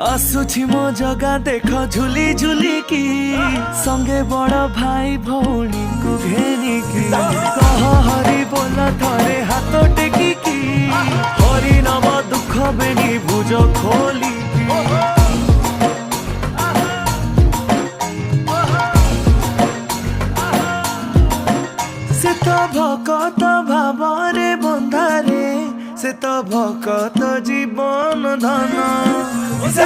आसुछि मो जगा देख झुली झुली की संगे बड़ भाई भौणी को घेनी की कह हरि बोला थरे हाथ टेकी की हरि नाम दुख बेनी भुज खोली से तो भकत भावरे बंधारे से तो भकत जीवन धन से